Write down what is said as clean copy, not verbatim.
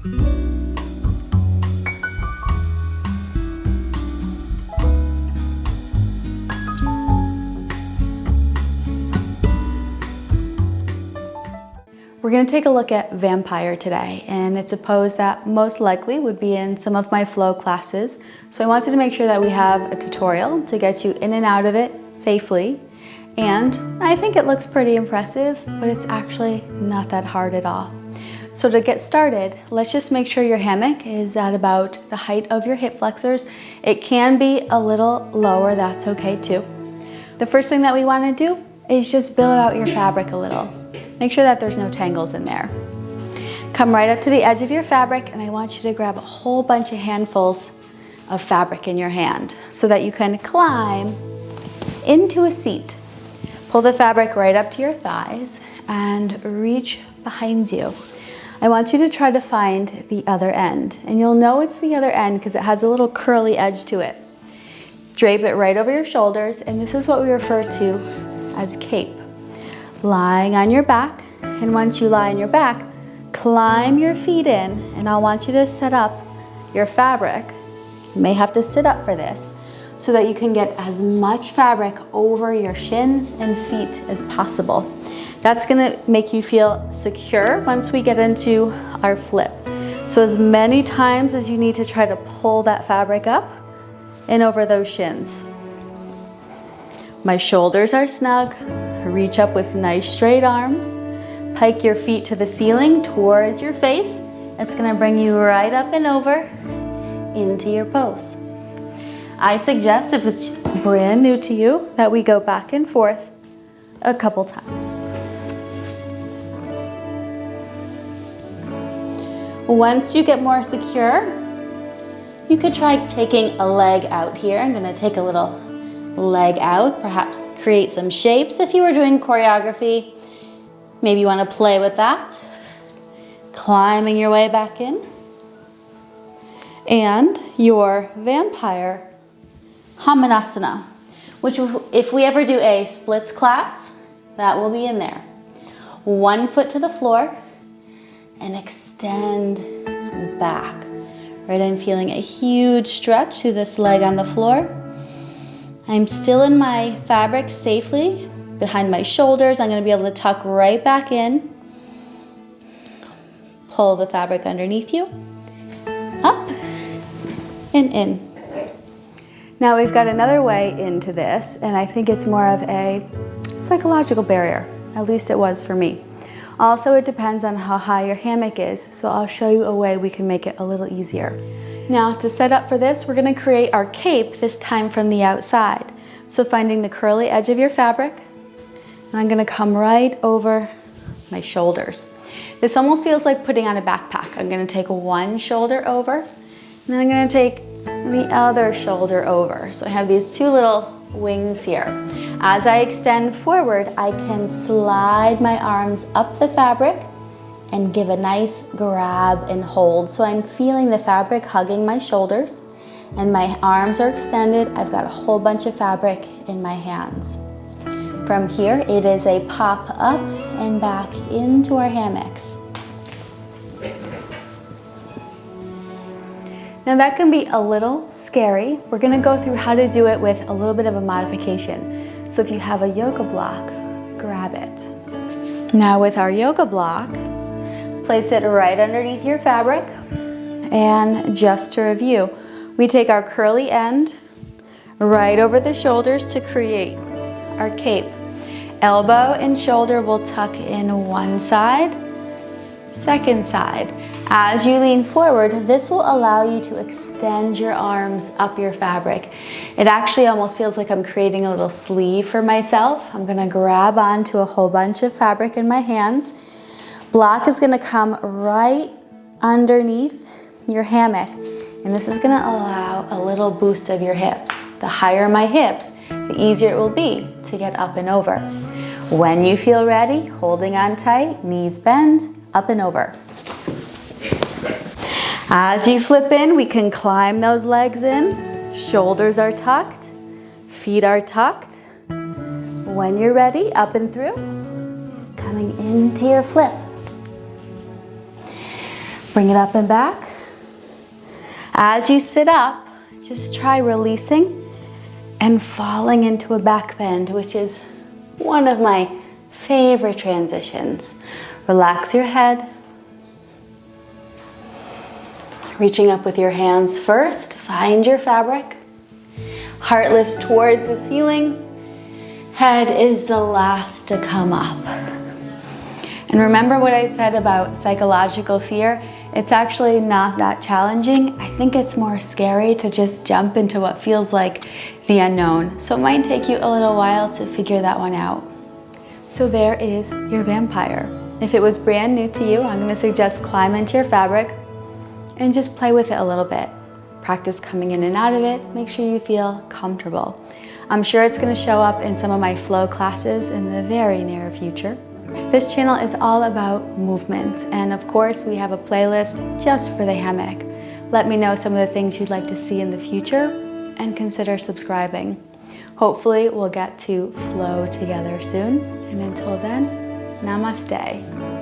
We're going to take a look at Vampire today, and it's a pose that most likely would be in some of my flow classes. So I wanted to make sure that we have a tutorial to get you in and out of it safely. And I think it looks pretty impressive, but it's actually not that hard at all. So to get started, let's just make sure your hammock is at about the height of your hip flexors. It can be a little lower, that's okay too. The first thing that we want to do is just build out your fabric a little. Make sure that there's no tangles in there. Come right up to the edge of your fabric, and I want you to grab a whole bunch of handfuls of fabric in your hand so that you can climb into a seat. Pull the fabric right up to your thighs and reach behind you. I want you to try to find the other end, and you'll know it's the other end because it has a little curly edge to it. Drape it right over your shoulders, and this is what we refer to as cape. Lying on your back, and once you lie on your back, climb your feet in, and I want you to set up your fabric. You may have to sit up for this so that you can get as much fabric over your shins and feet as possible. That's gonna make you feel secure once we get into our flip. So as many times as you need to try to pull that fabric up and over those shins. My shoulders are snug. Reach up with nice straight arms. Pike your feet to the ceiling towards your face. It's gonna bring you right up and over into your pose. I suggest, if it's brand new to you, that we go back and forth a couple times. Once you get more secure, you could try taking a leg out here. I'm gonna take a little leg out, perhaps create some shapes. If you were doing choreography, maybe you want to play with that. Climbing your way back in. And your Vampire Hammonasana, which if we ever do a splits class, that will be in there. 1 foot to the floor and extend back. Right, I'm feeling a huge stretch through this leg on the floor. I'm still in my fabric safely behind my shoulders. I'm going to be able to tuck right back in. Pull the fabric underneath you. Up and in. Now we've got another way into this, and I think it's more of a psychological barrier. At least it was for me. Also, it depends on how high your hammock is, so I'll show you a way we can make it a little easier. Now, to set up for this, we're going to create our cape, this time from the outside. So finding the curly edge of your fabric, and I'm going to come right over my shoulders. This almost feels like putting on a backpack. I'm going to take one shoulder over, and then I'm going to take the other shoulder over. So I have these two little wings here. As I extend forward, I can slide my arms up the fabric and give a nice grab and hold. So I'm feeling the fabric hugging my shoulders, and my arms are extended. I've got a whole bunch of fabric in my hands. From here, it is a pop up and back into our hammocks. Now that can be a little scary. We're gonna go through how to do it with a little bit of a modification. So if you have a yoga block, grab it. Now with our yoga block, place it right underneath your fabric. And just to review, we take our curly end right over the shoulders to create our cape. Elbow and shoulder will tuck in one side, second side. As you lean forward, this will allow you to extend your arms up your fabric. It actually almost feels like I'm creating a little sleeve for myself. I'm gonna grab onto a whole bunch of fabric in my hands. Block is gonna come right underneath your hammock, and this is gonna allow a little boost of your hips. The higher my hips, the easier it will be to get up and over. When you feel ready, holding on tight, knees bend, up and over. As you flip in, we can climb those legs in. Shoulders are tucked, feet are tucked. When you're ready, up and through, coming into your flip. Bring it up and back. As you sit up, just try releasing and falling into a back bend, which is one of my favorite transitions. Relax your head. Reaching up with your hands first, find your fabric. Heart lifts towards the ceiling. Head is the last to come up. And remember what I said about psychological fear? It's actually not that challenging. I think it's more scary to just jump into what feels like the unknown. So it might take you a little while to figure that one out. So there is your vampire. If it was brand new to you, I'm going to suggest climb into your fabric and just play with it a little bit. Practice coming in and out of it. Make sure you feel comfortable. I'm sure it's going to show up in some of my flow classes in the very near future. This channel is all about movement, and of course we have a playlist just for the hammock. Let me know some of the things you'd like to see in the future and consider subscribing. Hopefully we'll get to flow together soon, and until then, namaste.